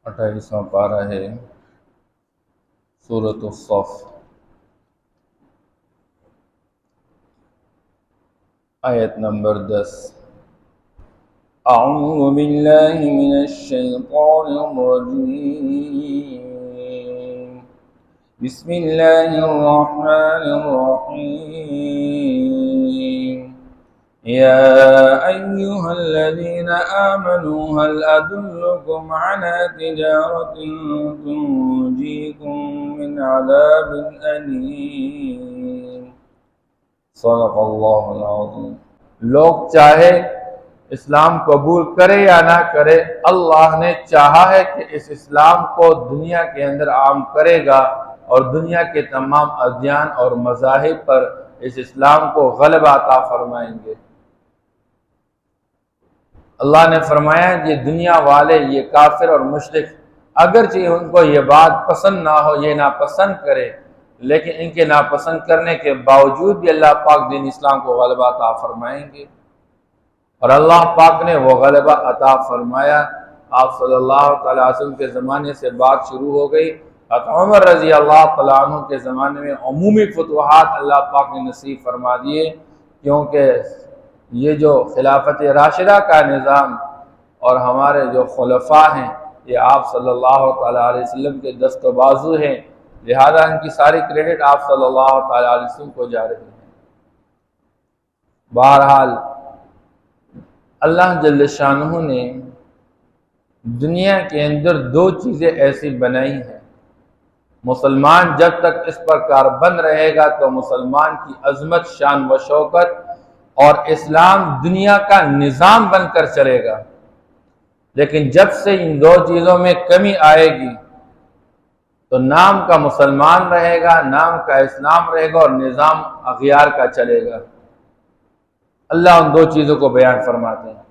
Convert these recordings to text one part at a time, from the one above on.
28واں پارہ ہے سورۃ الصف، آیت نمبر 10۔ اعوذ باللہ من الشیطان الرجیم، بسم اللہ الرحمن الرحیم۔ یا ایہا الذین آمنوا هل ادلکم علی تجارۃ تنجیکم من عذاب الیم۔ صدق اللہ العظیم۔ لوگ چاہے اسلام قبول کرے یا نہ کرے، اللہ نے چاہا ہے کہ اس اسلام کو دنیا کے اندر عام کرے گا اور دنیا کے تمام ادیان اور مذاہب پر اس اسلام کو غلبہ عطا فرمائیں گے۔ اللہ نے فرمایا کہ دنیا والے، یہ کافر اور مشرک، اگرچہ ان کو یہ بات پسند نہ ہو، یہ ناپسند کرے، لیکن ان کے ناپسند کرنے کے باوجود بھی اللہ پاک دین اسلام کو غلبہ عطا فرمائیں گے، اور اللہ پاک نے وہ غلبہ عطا فرمایا۔ آپ صلی اللہ تعالیٰ علیہ وسلم کے زمانے سے بات شروع ہو گئی، عمر رضی اللہ تعالیٰ عنہ کے زمانے میں عمومی فتوحات اللہ پاک نے نصیب فرما دیے، کیونکہ یہ جو خلافت راشدہ کا نظام اور ہمارے جو خلفاء ہیں، یہ آپ صلی اللہ تعالیٰ علیہ وسلم کے دست و بازو ہیں، لہذا ان کی ساری کریڈٹ آپ صلی اللہ تعالیٰ علیہ وسلم کو جا رہی ہے۔ بہرحال اللہ جل شانہ نے دنیا کے اندر دو چیزیں ایسی بنائی ہیں، مسلمان جب تک اس پر کاربند رہے گا تو مسلمان کی عظمت، شان و شوکت اور اسلام دنیا کا نظام بن کر چلے گا، لیکن جب سے ان دو چیزوں میں کمی آئے گی تو نام کا مسلمان رہے گا، نام کا اسلام رہے گا اور نظام اغیار کا چلے گا۔ اللہ ان دو چیزوں کو بیان فرماتے ہیں۔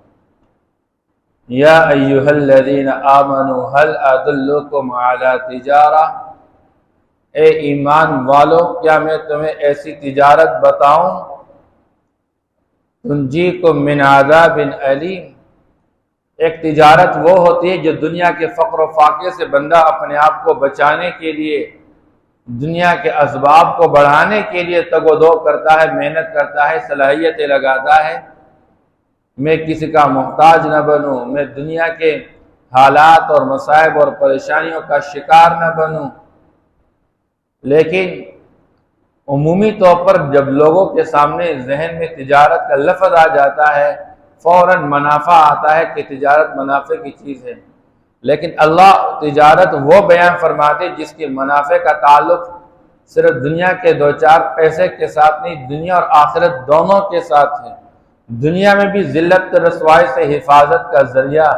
یا ایہا الذین آمنوا هل ادلکم علی تجارہ، اے ایمان والو کیا میں تمہیں ایسی تجارت بتاؤں، تنجیکم من عذاب علیم، ایک تجارت وہ ہوتی ہے جو دنیا کے فقر و فاقے سے بندہ اپنے آپ کو بچانے کے لیے، دنیا کے اسباب کو بڑھانے کے لیے تگ و دو کرتا ہے، محنت کرتا ہے، صلاحیتیں لگاتا ہے۔ میں کسی کا محتاج نہ بنوں، میں دنیا کے حالات اور مصائب اور پریشانیوں کا شکار نہ بنوں۔ لیکن عمومی طور پر جب لوگوں کے سامنے ذہن میں تجارت کا لفظ آ جاتا ہے، فوراً منافع آتا ہے کہ تجارت منافع کی چیز ہے، لیکن اللہ تجارت وہ بیان فرماتے جس کے منافع کا تعلق صرف دنیا کے دو چار پیسے کے ساتھ نہیں، دنیا اور آخرت دونوں کے ساتھ ہے۔ دنیا میں بھی ذلت رسوائی سے حفاظت کا ذریعہ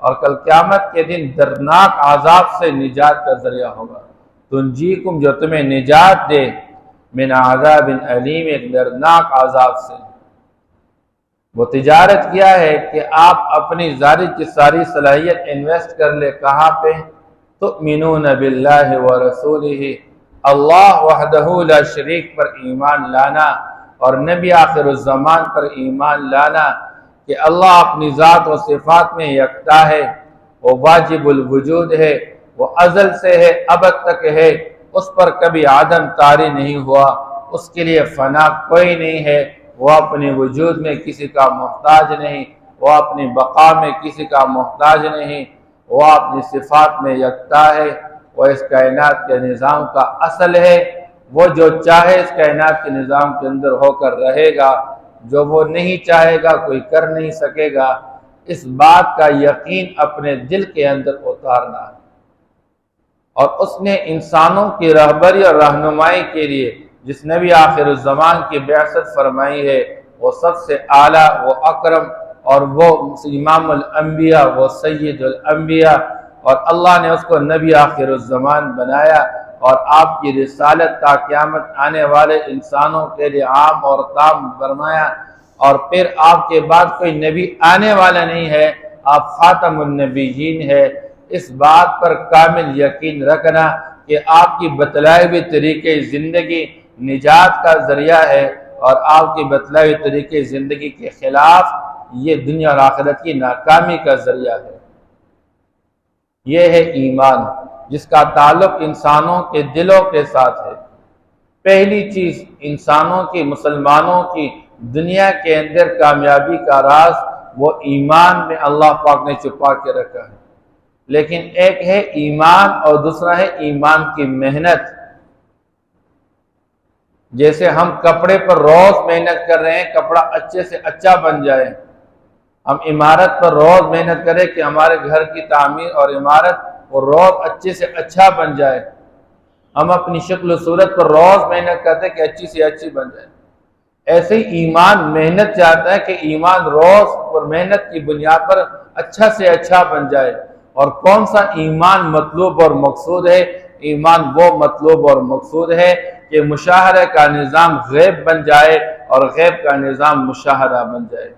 اور کل قیامت کے دن دردناک عذاب سے نجات کا ذریعہ ہوگا۔ تنجیکم، جو تمہیں نجات دے، من عذاب علیم، ایک دردناک عذاب سے۔ وہ تجارت کیا ہے کہ آپ اپنی ساری کی ساری صلاحیت انویسٹ کر لے، کہاں پہ؟ تؤمنون باللہ ورسولہ، اللہ وحدہ لا شریک پر ایمان لانا اور نبی آخر الزمان پر ایمان لانا کہ اللہ اپنی ذات و صفات میں یکتا ہے، وہ واجب الوجود ہے، وہ ازل سے ہے، ابد تک ہے، اس پر کبھی عدم طاری نہیں ہوا، اس کے لیے فنا کوئی نہیں ہے، وہ اپنے وجود میں کسی کا محتاج نہیں، وہ اپنی بقا میں کسی کا محتاج نہیں، وہ اپنی صفات میں یکتا ہے، وہ اس کائنات کے نظام کا اصل ہے، وہ جو چاہے اس کائنات کے نظام کے اندر ہو کر رہے گا، جو وہ نہیں چاہے گا کوئی کر نہیں سکے گا۔ اس بات کا یقین اپنے دل کے اندر اتارنا ہے، اور اس نے انسانوں کی رہبری اور رہنمائی کے لیے جس نبی آخر الزمان کی بعثت فرمائی ہے، وہ سب سے اعلیٰ، وہ اکرم، اور وہ امام الانبیاء، وہ سید الانبیاء، اور اللہ نے اس کو نبی آخر الزمان بنایا، اور آپ کی رسالت تا قیامت آنے والے انسانوں کے لیے عام اور تام فرمایا، اور پھر آپ کے بعد کوئی نبی آنے والا نہیں ہے، آپ خاتم النبیین ہے۔ اس بات پر کامل یقین رکھنا کہ آپ کی بتلائی ہوئی طریقے زندگی نجات کا ذریعہ ہے، اور آپ کی بتلائی ہوئی طریقے زندگی کے خلاف یہ دنیا اور آخرت کی ناکامی کا ذریعہ ہے۔ یہ ہے ایمان، جس کا تعلق انسانوں کے دلوں کے ساتھ ہے۔ پہلی چیز انسانوں کی، مسلمانوں کی دنیا کے اندر کامیابی کا راز وہ ایمان میں اللہ پاک نے چھپا کے رکھا ہے۔ لیکن ایک ہے ایمان اور دوسرا ہے ایمان کی محنت۔ جیسے ہم کپڑے پر روز محنت کر رہے ہیں کپڑا اچھے سے اچھا بن جائے، ہم عمارت پر روز محنت کریں کہ ہمارے گھر کی تعمیر اور عمارت وہ روز اچھے سے اچھا بن جائے، ہم اپنی شکل و صورت پر روز محنت کرتے ہیں کہ اچھی سے اچھی بن جائے۔ ایسے ہی ایمان محنت چاہتا ہے کہ ایمان روز اور محنت کی بنیاد پر اچھا سے اچھا بن جائے۔ اور کون سا ایمان مطلوب اور مقصود ہے؟ ایمان وہ مطلوب اور مقصود ہے کہ مشاہدہ کا نظام غیب بن جائے اور غیب کا نظام مشاہدہ بن جائے۔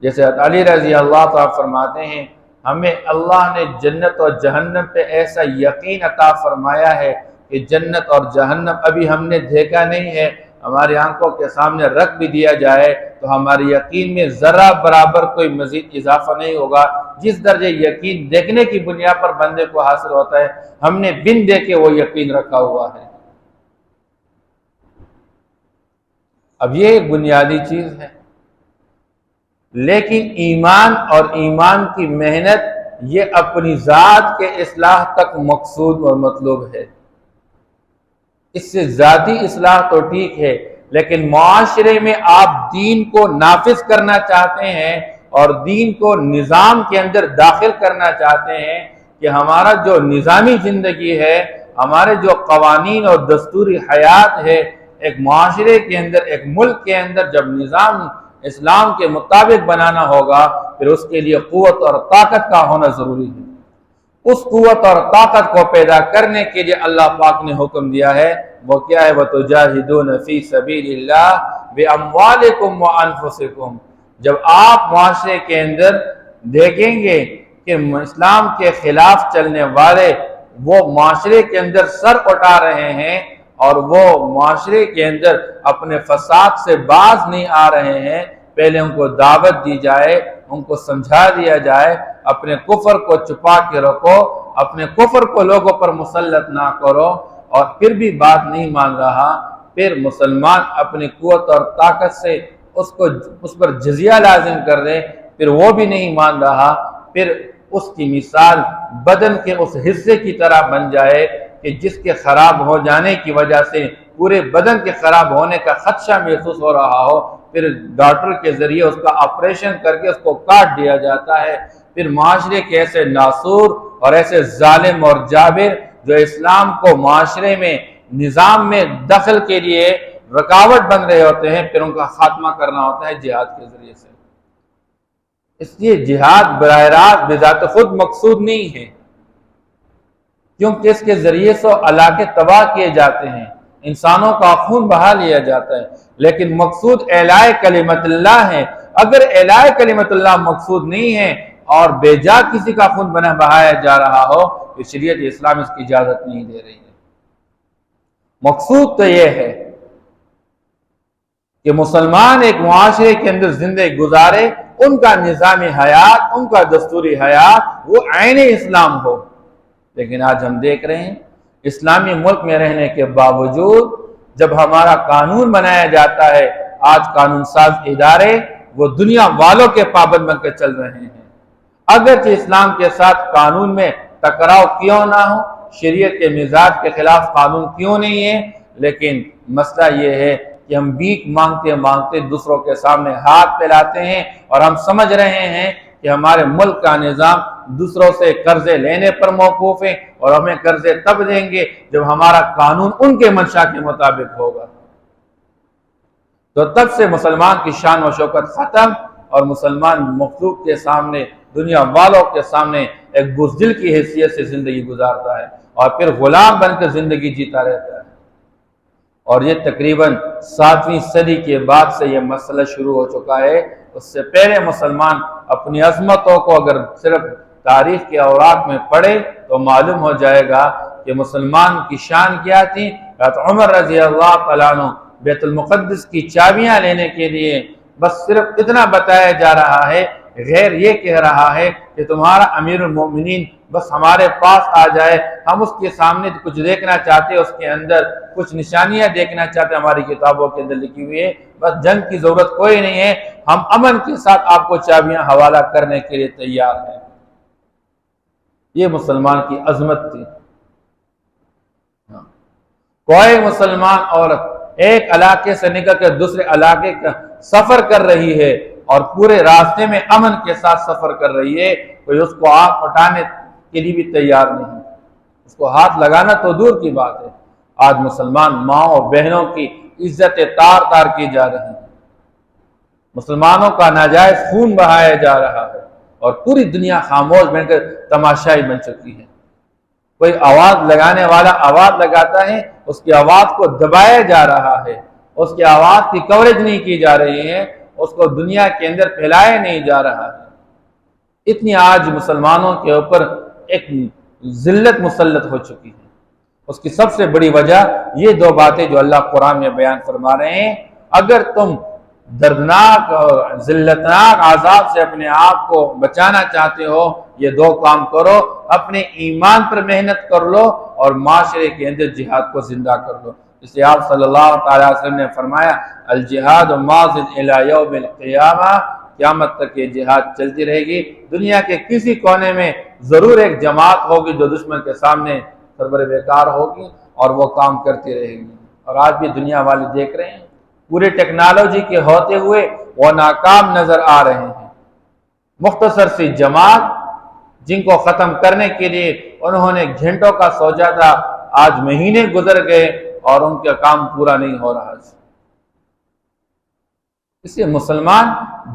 جیسے علی رضی اللہ تعالیٰ فرماتے ہیں ہمیں اللہ نے جنت اور جہنم پہ ایسا یقین عطا فرمایا ہے کہ جنت اور جہنم ابھی ہم نے دیکھا نہیں ہے، ہماری آنکھوں کے سامنے رکھ بھی دیا جائے تو ہماری یقین میں ذرہ برابر کوئی مزید اضافہ نہیں ہوگا۔ جس درجے یقین دیکھنے کی بنیاد پر بندے کو حاصل ہوتا ہے، ہم نے بن دیکھے وہ یقین رکھا ہوا ہے۔ اب یہ ایک بنیادی چیز ہے، لیکن ایمان اور ایمان کی محنت یہ اپنی ذات کے اصلاح تک مقصود اور مطلوب ہے۔ اس سے ذاتی اصلاح تو ٹھیک ہے، لیکن معاشرے میں آپ دین کو نافذ کرنا چاہتے ہیں اور دین کو نظام کے اندر داخل کرنا چاہتے ہیں کہ ہمارا جو نظامی زندگی ہے، ہمارے جو قوانین اور دستوری حیات ہے، ایک معاشرے کے اندر، ایک ملک کے اندر جب نظام اسلام کے مطابق بنانا ہوگا پھر اس کے لیے قوت اور طاقت کا ہونا ضروری ہے۔ اس قوت اور طاقت کو پیدا کرنے کے لیے اللہ پاک نے حکم دیا ہے، وہ کیا ہے؟ وَتُجَاهِدُونَ فِي سَبِيلِ اللَّهِ بِأَمْوَالِكُمْ وَأَنفُسِكُمْ۔ جب آپ معاشرے کے اندر دیکھیں گے کہ اسلام کے خلاف چلنے والے وہ معاشرے کے اندر سر اٹھا رہے ہیں اور وہ معاشرے کے اندر اپنے فساد سے باز نہیں آ رہے ہیں، پہلے ان کو دعوت دی جائے، ان کو سمجھا دیا جائے، اپنے کفر کو چھپا کے رکھو، اپنے کفر کو لوگوں پر مسلط نہ کرو، اور پھر بھی بات نہیں مان رہا، پھر مسلمان اپنی قوت اور طاقت سے اس پر جزیہ لازم کر دے، پھر وہ بھی نہیں مان رہا، پھر اس کی مثال بدن کے اس حصے کی طرح بن جائے کہ جس کے خراب ہو جانے کی وجہ سے پورے بدن کے خراب ہونے کا خدشہ محسوس ہو رہا ہو، پھر ڈاکٹر کے ذریعے اس کا آپریشن کر کے اس کو کاٹ دیا جاتا ہے۔ پھر معاشرے کے ایسے ناصور اور ایسے ظالم اور جابر جو اسلام کو معاشرے میں نظام میں دخل کے لیے رکاوٹ بن رہے ہوتے ہیں، پھر ان کا خاتمہ کرنا ہوتا ہے جہاد کے ذریعے سے۔ اس لیے جہاد براہ راست بذات خود مقصود نہیں ہے، کیونکہ اس کے ذریعے سے علاقے تباہ کیے جاتے ہیں، انسانوں کا خون بہا لیا جاتا ہے، لیکن مقصود اعلاء کلمت اللہ ہے۔ اگر اعلاء کلمت اللہ مقصود نہیں ہے اور بے جا کسی کا خون بہایا جا رہا ہو تو شریعت اسلام اس کی اجازت نہیں دے رہی ہے۔ مقصود تو یہ ہے کہ مسلمان ایک معاشرے کے اندر زندگی گزارے، ان کا نظام حیات، ان کا دستوری حیات وہ عین اسلام ہو۔ لیکن آج ہم دیکھ رہے ہیں اسلامی ملک میں رہنے کے باوجود جب ہمارا قانون بنایا جاتا ہے، آج قانون ساز ادارے وہ دنیا والوں کے پابند بن کر چل رہے ہیں۔ اگرچہ اسلام کے ساتھ قانون میں ٹکراؤ کیوں نہ ہو، شریعت کے مزاج کے خلاف قانون کیوں نہیں ہے، لیکن مسئلہ یہ ہے کہ ہم بھیک مانگتے مانگتے دوسروں کے سامنے ہاتھ پھیلاتے ہیں اور ہم سمجھ رہے ہیں کہ ہمارے ملک کا نظام دوسروں سے قرضے لینے پر موقوف ہے اور ہمیں قرضے تب دیں گے جب ہمارا قانون ان کے منشا کے مطابق ہوگا۔ تو تب سے مسلمان کی شان و شوکت ختم اور مسلمان مخلوق کے سامنے، دنیا والوں کے سامنے ایک بزدل کی حیثیت سے زندگی گزارتا ہے اور پھر غلام بن کر زندگی جیتا رہتا ہے۔ اور یہ تقریباً 7ویں صدی کے بعد سے یہ مسئلہ شروع ہو چکا ہے۔ اس سے پہلے مسلمان اپنی عظمتوں کو اگر صرف تاریخ کے اوراق میں پڑھے تو معلوم ہو جائے گا کہ مسلمان کی شان کیا تھی۔ حضرت عمر رضی اللہ تعالیٰ عنہ بیت المقدس کی چابیاں لینے کے لیے بس صرف اتنا بتایا جا رہا ہے، غیر یہ کہہ رہا ہے کہ تمہارا امیر المومنین بس ہمارے پاس آ جائے، ہم اس کے سامنے کچھ دیکھنا چاہتے ہیں، اس کے اندر کچھ نشانیاں دیکھنا چاہتے ہیں، ہماری کتابوں کے اندر لکھی ہوئی ہے، بس جنگ کی ضرورت کوئی نہیں ہے، ہم امن کے ساتھ آپ کو چابیاں حوالہ کرنے کے لیے تیار ہیں۔ یہ مسلمان کی عظمت تھی۔ کوئی مسلمان عورت ایک علاقے سے نکل کر دوسرے علاقے کا سفر کر رہی ہے اور پورے راستے میں امن کے ساتھ سفر کر رہی ہے، کوئی اس کو آنکھ اٹھانے کے لیے بھی تیار نہیں، اس کو ہاتھ لگانا تو دور کی بات ہے۔ آج مسلمان ماؤں اور بہنوں کی عزت تار تار کی جا رہی ہے، مسلمانوں کا ناجائز خون بہایا جا رہا ہے، اور پوری دنیا خاموش بن کر تماشائی بن چکی ہے۔ کوئی آواز لگانے والا آواز لگاتا ہے، اس کی آواز کو دبایا جا رہا ہے، اس کی آواز کی کوریج نہیں کی جا رہی ہے، اس کو دنیا کے اندر پھیلایا نہیں جا رہا ہے۔ اتنی آج مسلمانوں کے اوپر ایک ذلت مسلط ہو چکی ہے۔ اس کی سب سے بڑی وجہ یہ دو باتیں جو اللہ قرآن میں بیان فرما رہے ہیں، اگر تم دردناک اور ذلتناک عذاب سے اپنے آپ کو بچانا چاہتے ہو، یہ دو کام کرو، اپنے ایمان پر محنت کر لو اور معاشرے کے اندر جہاد کو زندہ کر لو۔ اس لیے آپ صلی اللہ تعالی وسلم نے فرمایا الجہاد ماضٍ الی یوم القیامہ، قیامت تک یہ جہاد چلتی رہے گی۔ دنیا کے کسی کونے میں ضرور ایک جماعت ہوگی جو دشمن کے سامنے سربر بیکار ہوگی اور وہ کام کرتی رہے گی، اور آج بھی دنیا والے دیکھ رہے ہیں، پورے ٹیکنالوجی کے ہوتے ہوئے وہ ناکام نظر آ رہے ہیں۔ مختصر سی جماعت جن کو ختم کرنے کے لیے انہوں نے گھنٹوں کا سوچا تھا، آج مہینے گزر گئے اور ان کا کام پورا نہیں ہو رہا۔ اس لیے مسلمان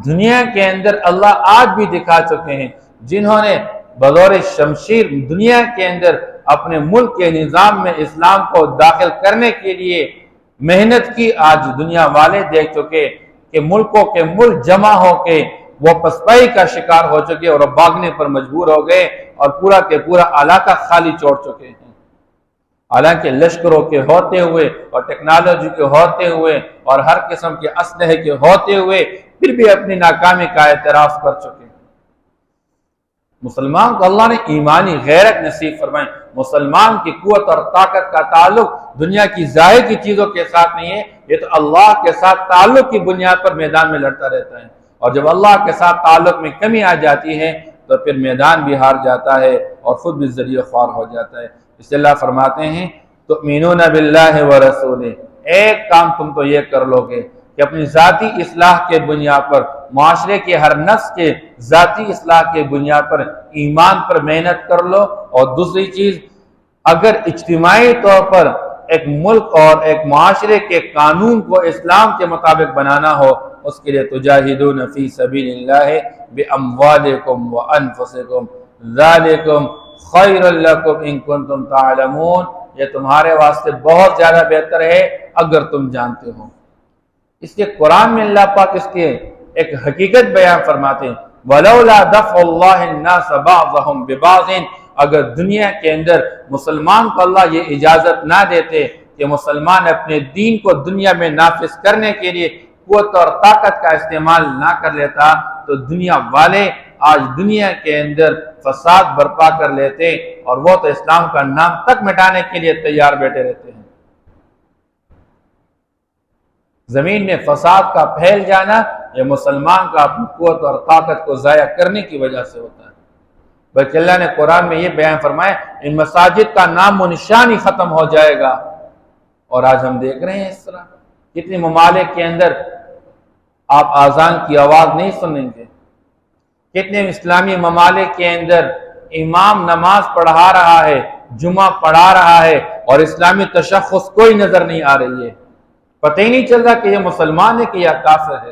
دنیا کے اندر اللہ آج بھی دکھا چکے ہیں، جنہوں نے بطور شمشیر دنیا کے اندر اپنے ملک کے نظام میں اسلام کو داخل کرنے کے لیے محنت کی، آج دنیا والے دیکھ چکے کہ ملکوں کے ملک جمع ہو کے وہ پسپائی کا شکار ہو چکے اور بھاگنے پر مجبور ہو گئے اور پورا کے پورا علاقہ خالی چھوڑ چکے ہیں۔ حالانکہ لشکروں کے ہوتے ہوئے اور ٹیکنالوجی کے ہوتے ہوئے اور ہر قسم کے اسلحے کے ہوتے ہوئے پھر بھی اپنی ناکامی کا اعتراف کر چکے۔ مسلمان کو اللہ نے ایمانی غیرت نصیب فرمائی۔ مسلمان کی قوت اور طاقت کا تعلق دنیا کی ظاہر کی چیزوں کے ساتھ نہیں ہے، یہ تو اللہ کے ساتھ تعلق کی بنیاد پر میدان میں لڑتا رہتا ہے، اور جب اللہ کے ساتھ تعلق میں کمی آ جاتی ہے تو پھر میدان بھی ہار جاتا ہے اور خود بھی ذریعہ خوار ہو جاتا ہے۔ اس لیے اللہ فرماتے ہیں تؤمنون باللہ ورسولہ، ایک کام تم تو یہ کر لو گے کہ اپنی ذاتی اصلاح کے بنیاد پر، معاشرے کے ہر نفس کے ذاتی اصلاح کے بنیاد پر ایمان پر محنت کر لو، اور دوسری چیز اگر اجتماعی طور پر ایک ملک اور ایک معاشرے کے قانون کو اسلام کے مطابق بنانا ہو، اس کے لیے تجاہدون فی سبیل اللہ باموالکم وانفسکم ذالکم خیر لکم ان کنتم تعلمون، یہ تمہارے واسطے بہت زیادہ بہتر ہے اگر تم جانتے ہو۔ اس کے قرآن میں اللہ پاک اس کے ایک حقیقت بیان فرماتے ہیں وَلَوْلَا دَفْعُ اللَّهِ النَّاسَ بَعْضَهُمْ بِبَعْضٍ، اگر دنیا کے اندر مسلمان کو اللہ یہ اجازت نہ دیتے کہ مسلمان اپنے دین کو دنیا میں نافذ کرنے کے لیے قوت اور طاقت کا استعمال نہ کر لیتا تو دنیا والے آج دنیا کے اندر فساد برپا کر لیتے، اور وہ تو اسلام کا نام تک مٹانے کے لیے تیار بیٹھے رہتے ہیں۔ زمین میں فساد کا پھیل جانا یہ مسلمان کا اپنی قوت اور طاقت کو ضائع کرنے کی وجہ سے ہوتا ہے، بلکہ اللہ نے قرآن میں یہ بیان فرمایا ان مساجد کا نام و نشان ہی ختم ہو جائے گا، اور آج ہم دیکھ رہے ہیں اس طرح کتنے ممالک کے اندر آپ اذان کی آواز نہیں سنیں گے، کتنے اسلامی ممالک کے اندر امام نماز پڑھا رہا ہے، جمعہ پڑھا رہا ہے اور اسلامی تشخص کوئی نظر نہیں آ رہی ہے، پتہ ہی نہیں چل رہا کہ یہ مسلمان ہے کہ یہ کافر ہے،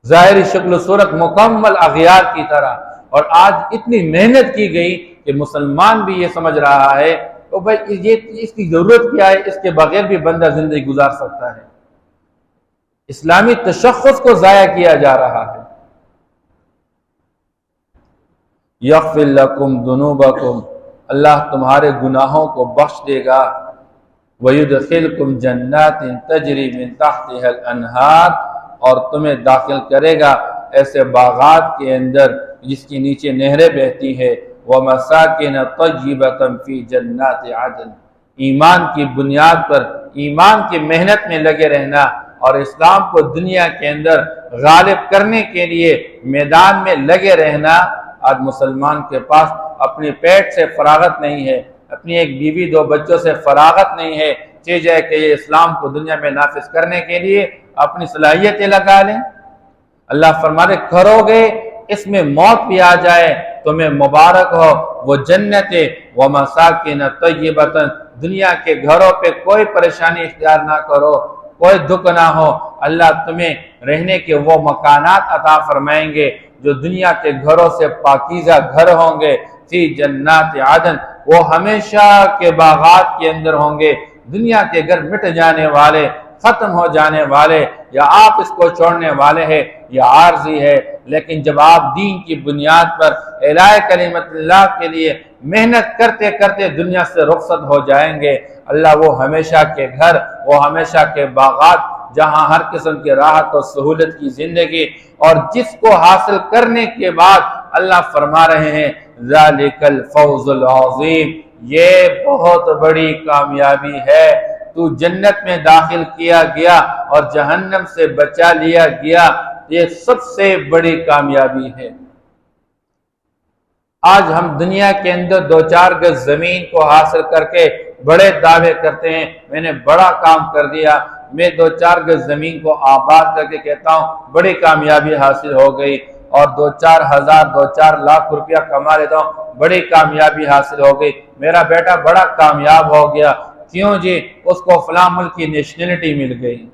ظاہری شکل و صورت مکمل اغیار کی طرح۔ اور آج اتنی محنت کی گئی کہ مسلمان بھی یہ سمجھ رہا ہے تو بھائی یہ اس کی ضرورت کیا ہے، اس کے بغیر بھی بندہ زندگی گزار سکتا ہے، اسلامی تشخص کو ضائع کیا جا رہا ہے۔ یغفر لکم ذنوبکم، اللہ تمہارے گناہوں کو بخش دے گا، وَيُدْخِلْكُمْ جَنَّاتٍ تَجْرِي مِن تَحْتِهَا الْأَنْهَارُ، اور تمہیں داخل کرے گا ایسے باغات کے اندر جس کے نیچے نہریں بہتی ہے، ومساکن طیبۃ فی جنات عدن۔ ایمان کی بنیاد پر ایمان کی محنت میں لگے رہنا اور اسلام کو دنیا کے اندر غالب کرنے کے لیے میدان میں لگے رہنا۔ آج مسلمان کے پاس اپنے پیٹ سے فراغت نہیں ہے، اپنی ایک بیوی دو بچوں سے فراغت نہیں ہے، چیز ہے کہ یہ اسلام کو دنیا میں نافذ کرنے کے لیے اپنی صلاحیتیں لگا لیں۔ اللہ فرماتے کرو گے، اس میں موت بھی آ جائے تمہیں مبارک ہو وہ جنتیں ومساکن طیبۃ، دنیا کے گھروں پہ کوئی پریشانی اختیار نہ کرو، کوئی دکھ نہ ہو، اللہ تمہیں رہنے کے وہ مکانات عطا فرمائیں گے جو دنیا کے گھروں سے پاکیزہ گھر ہوں گے، فی جنات عدن، وہ ہمیشہ کے باغات کے اندر ہوں گے۔ دنیا کے گھر مٹ جانے والے، ختم ہو جانے والے، یا آپ اس کو چھوڑنے والے ہیں یا عارضی ہے، لیکن جب آپ دین کی بنیاد پر اعلاء کلمت اللہ کے لیے محنت کرتے کرتے دنیا سے رخصت ہو جائیں گے، اللہ وہ ہمیشہ کے گھر، وہ ہمیشہ کے باغات، جہاں ہر قسم کی راحت اور سہولت کی زندگی، اور جس کو حاصل کرنے کے بعد اللہ فرما رہے ہیں ذالک الفوز العظیم، یہ بہت بڑی کامیابی ہے۔ تو جنت میں داخل کیا گیا اور جہنم سے بچا لیا گیا، یہ سب سے بڑی کامیابی ہے۔ آج ہم دنیا کے اندر دو چار گز زمین کو حاصل کر کے بڑے دعوے کرتے ہیں، میں نے بڑا کام کر دیا، میں دو چار گز زمین کو آباد کر کے کہتا ہوں بڑی کامیابی حاصل ہو گئی، اور دو چار ہزار دو چار لاکھ روپیہ کما لیتا ہوں بڑی کامیابی حاصل ہو گئی، میرا بیٹا بڑا کامیاب ہو گیا، کیوں جی؟ اس کو فلاں ملک کی نیشنلٹی مل گئی۔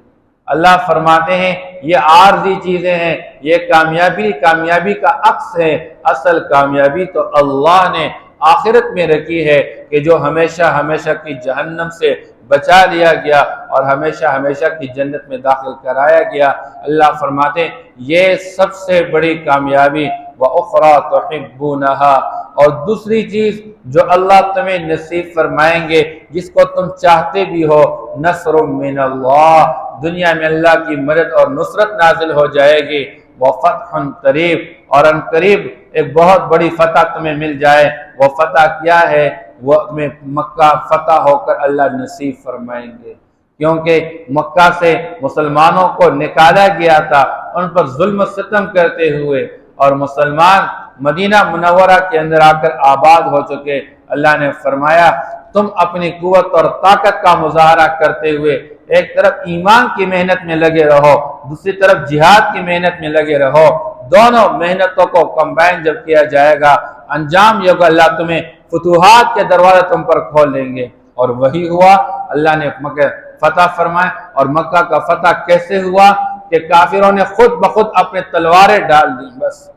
اللہ فرماتے ہیں یہ عارضی چیزیں ہیں، یہ کامیابی کا عکس ہے، اصل کامیابی تو اللہ نے آخرت میں رکھی ہے کہ جو ہمیشہ ہمیشہ کی جہنم سے بچا لیا گیا اور ہمیشہ ہمیشہ کی جنت میں داخل کرایا گیا۔ اللہ فرماتے ہیں یہ سب سے بڑی کامیابی، وَأُخْرَى تُحِبُّونَهَا، اور دوسری چیز جو اللہ تمہیں نصیب فرمائیں گے جس کو تم چاہتے بھی ہو، نصر من اللہ، دنیا میں اللہ کی مدد اور نصرت نازل ہو جائے گی، وفتح قریب، اور ان قریب ایک بہت بڑی فتح تمہیں مل جائے۔ وہ فتح کیا ہے؟ وہ تمہیں مکہ فتح ہو کر اللہ نصیب فرمائیں گے، کیونکہ مکہ سے مسلمانوں کو نکالا گیا تھا ان پر ظلم و ستم کرتے ہوئے، اور مسلمان مدینہ منورہ کے اندر آ کر آباد ہو چکے۔ اللہ نے فرمایا تم اپنی قوت اور طاقت کا مظاہرہ کرتے ہوئے ایک طرف ایمان کی محنت میں لگے رہو، دوسری طرف جہاد کی محنت میں لگے رہو، دونوں محنتوں کو کمبائن جب کیا جائے گا انجام یہ ہوگا اللہ تمہیں فتوحات کے دروازے تم پر کھول لیں گے، اور وہی ہوا۔ اللہ نے مکہ فتح فرمائے، اور مکہ کا فتح کیسے ہوا کہ کافروں نے خود بخود اپنے تلواریں ڈال دی، بس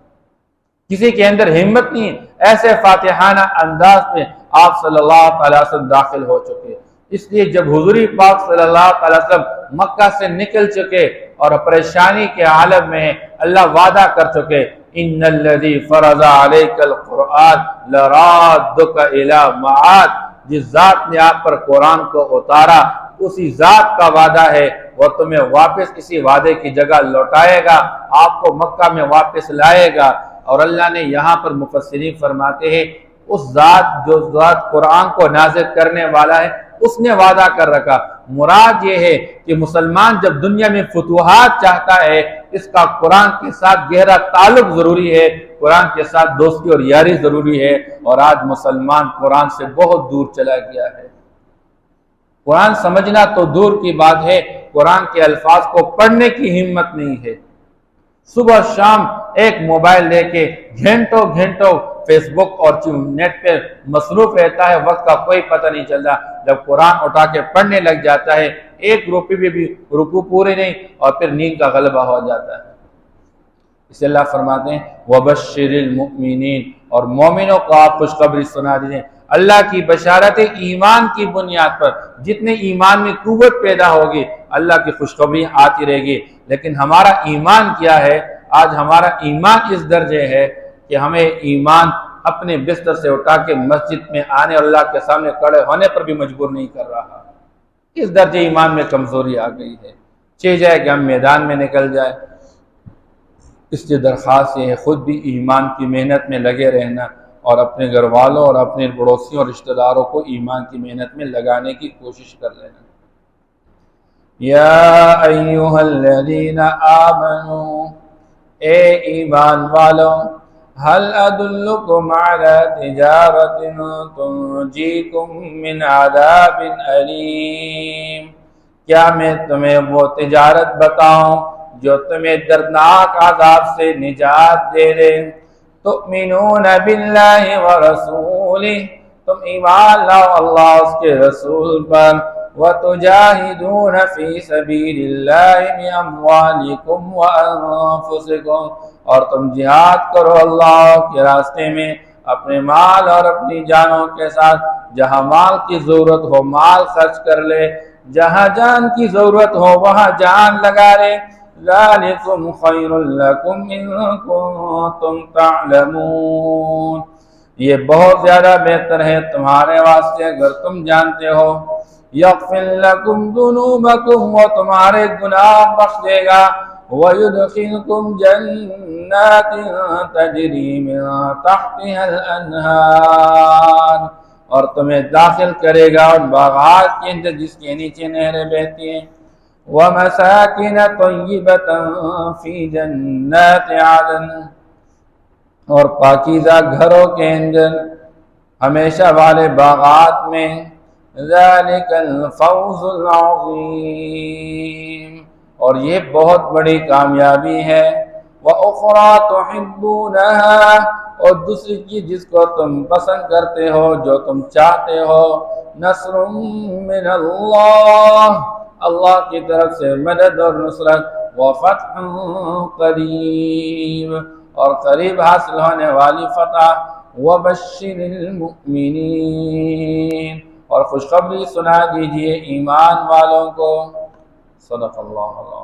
کسی کے اندر ہمت نہیں ہے، ایسے فاتحانہ انداز میں آپ صلی اللہ تعالی وسلم داخل ہو چکے۔ اس لیے جب حضوری پاک صلی اللہ تعالی وسلم مکہ سے نکل چکے اور پریشانی کے عالم میں اللہ وعدہ کر چکے ان الذی فرض علیک القرآن لرادک الی معاد، جس ذات نے آپ پر قرآن کو اتارا اسی ذات کا وعدہ ہے وہ تمہیں واپس اسی وعدے کی جگہ لوٹائے گا، آپ کو مکہ میں واپس لائے گا۔ اور اللہ نے یہاں پر مفسرین فرماتے ہیں اس ذات جو ذات قرآن کو نازل کرنے والا ہے اس نے وعدہ کر رکھا، مراد یہ ہے کہ مسلمان جب دنیا میں فتوحات چاہتا ہے اس کا قرآن کے ساتھ گہرا تعلق ضروری ہے، قرآن کے ساتھ دوستی اور یاری ضروری ہے، اور آج مسلمان قرآن سے بہت دور چلا گیا ہے۔ قرآن سمجھنا تو دور کی بات ہے، قرآن کے الفاظ کو پڑھنے کی ہمت نہیں ہے۔ صبح شام ایک موبائل لے کے گھنٹوں گھنٹوں فیس بک اور نیٹ پہ مصروف رہتا ہے، وقت کا کوئی پتہ نہیں چلتا، جب قرآن اٹھا کے پڑھنے لگ جاتا ہے ایک روپی بھی رکوع پورے نہیں اور پھر نیند کا غلبہ ہو جاتا ہے۔ اس لیے اللہ فرماتے ہیں وَبَشِّرِ الْمُؤْمِنِينَ، اور مومنوں کو آپ خوشخبری سنا دیجئے، اللہ کی بشارت ایمان کی بنیاد پر جتنے ایمان میں قوت پیدا ہوگی اللہ کی خوشخبری آتی رہے گی۔ لیکن ہمارا ایمان کیا ہے؟ آج ہمارا ایمان اس درجے ہے کہ ہمیں ایمان اپنے بستر سے اٹھا کے مسجد میں آنے اور اللہ کے سامنے کھڑے ہونے پر بھی مجبور نہیں کر رہا، اس درجے ایمان میں کمزوری آ گئی ہے۔ چیز ہے کہ ہم میدان میں نکل جائے۔ اس لیے درخواست یہ ہے خود بھی ایمان کی محنت میں لگے رہنا اور اپنے گھر والوں اور اپنے پڑوسیوں اور رشتہ داروں کو ایمان کی محنت میں لگانے کی کوشش کر لینا۔ یا ایھا الذین آمنوا، اے ایمان والوں، هل ادلکم علی تجارۃ تنجیکم من عذاب علیم، کیا میں تمہیں وہ تجارت بتاؤں جو تمہیں دردناک عذاب سے نجات دے دے؟ تؤمنون باللہ ورسولہ، تم ایمان لاؤ اللہ اس کے رسول پر، وتجاہدون فی سبیل اللہ باموالکم وانفسکم، اور تم جہاد کرو اللہ کے راستے میں اپنے مال اور اپنی جانوں کے ساتھ۔ جہاں مال کی ضرورت ہو مال خرچ کر لے، جہاں جان کی ضرورت ہو وہاں جان لگا لے۔ ذالکم خیر لکم ان کنتم تعلمون، یہ بہت زیادہ بہتر ہے تمہارے واسطے اگر تم جانتے ہو۔ یغفر لکم ذنوبکم، وہ تمہارے گناہ بخش دے گا۔ وَيُدْخِلْكُمْ جَنَّاتٍ تَجْرِي مِن تَحْتِهَا الْأَنْهَارُ، اور تمہیں داخل کرے گا ان باغات کے اندر جس کے نیچے نہریں بہتی ہیں۔ وَمَسَاكِنَ طَيِّبَةً فِي جَنَّاتِ عَدْنٍ، اور پاکیزہ گھروں کے اندر ہمیشہ والے باغات میں۔ ذَلِكَ الْفَوْزُ الْعَظِيمُ، اور یہ بہت بڑی کامیابی ہے۔ وَأُخْرَى تُحِبُّونَهَا، اور دوسری چیز جس کو تم پسند کرتے ہو جو تم چاہتے ہو۔ نصر من اللہ، اللہ کی طرف سے مدد اور نصرت۔ وفتح قریب، اور قریب حاصل ہونے والی فتح۔ وبشر المؤمنین، اور خوشخبری سنا دیجئے ایمان والوں کو۔ صدق اللہ العظیم۔